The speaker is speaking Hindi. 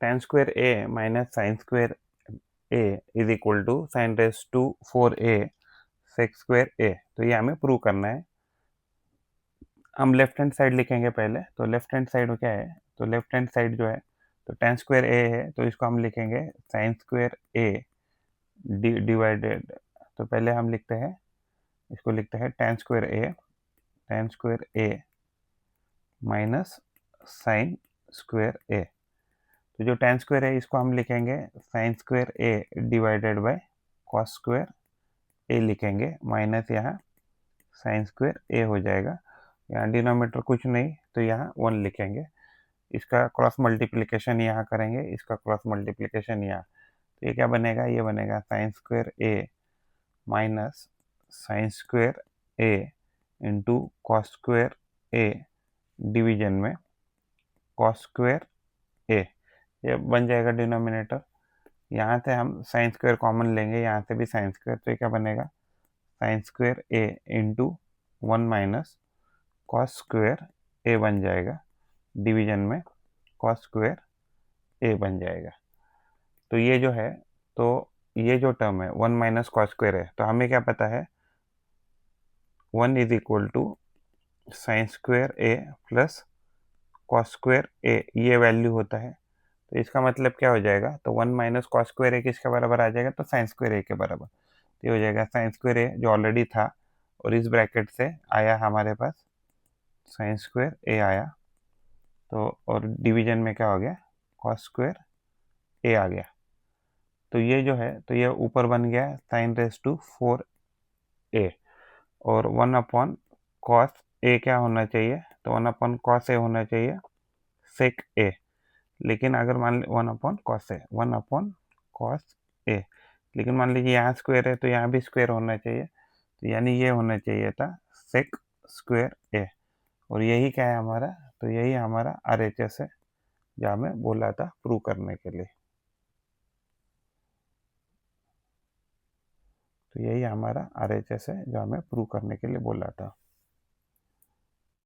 tan square A minus sine square A is equal to sine raise to 4a sec square A. तो ये हमें प्रूव करना है। हम लेफ्ट हैंड साइड लिखेंगे पहले। तो लेफ्ट हैंड साइड क्या है, तो लेफ्ट हैंड साइड जो है तो tan स्क्वायर ए है, तो इसको हम लिखेंगे साइन स्क्वायर ए डिवाइडेड। तो पहले हम लिखते हैं, इसको लिखते हैं tan square A minus sine square A. तो जो tan स्क्वायर है इसको हम लिखेंगे sine square A divided by cos square A लिखेंगे, माइनस यहाँ साइन स्क्वायर ए हो जाएगा। यहाँ डिनोमीटर कुछ नहीं तो यहाँ 1 लिखेंगे। इसका क्रॉस मल्टीप्लिकेशन यहाँ करेंगे, इसका क्रॉस मल्टीप्लिकेशन यहाँ। तो ये क्या बनेगा, ये बनेगा sign square A minus sine square A into cos square A division में कॉस स्क्वायर ए। ये बन जाएगा डिनोमिनेटर। यहाँ से हम साइन स्क्वायर कॉमन लेंगे, यहाँ से भी साइन स्क्वायर, तो ये क्या बनेगा साइन स्क्वायर ए इंटू 1 माइनस कॉस स्क्वायर ए बन जाएगा, डिवीजन में कॉस स्क्वायर ए बन जाएगा। तो ये जो है, तो ये जो टर्म है 1 माइनस कॉस स्क्वायर है, तो हमें क्या पता है 1 is equal to sine square A plus cos square A, ये वैल्यू होता है। तो इसका मतलब क्या हो जाएगा, तो 1 माइनस कॉस स्क्वायर ए किसके बराबर आ जाएगा, तो साइन स्क्वायर ए के बराबर। तो ये हो जाएगा साइन स्क्वायर ए जो ऑलरेडी था, और इस ब्रैकेट से आया हमारे पास साइन स्क्वायर ए आया, तो और डिवीजन में क्या हो गया कॉस स्क्वायर ए आ गया। तो ये जो है, तो ये ऊपर बन गया साइन रेस टू 4a, और 1 अपॉन कॉस ए क्या होना चाहिए, तो 1 अपॉन कॉस ए होना चाहिए सेक ए। लेकिन अगर मान 1 upon cos A, 1 upon cos A, लेकिन मान लीजिए यहाँ स्क्वायर है तो यहाँ भी स्क्वायर होना चाहिए, तो यानी ये होना चाहिए था सेक स्क्वायर ए। और यही क्या है हमारा, तो यही हमारा RHS है जो हमें बोला था प्रूव करने के लिए। तो यही हमारा RHS है जो हमें प्रूव करने के लिए बोला था।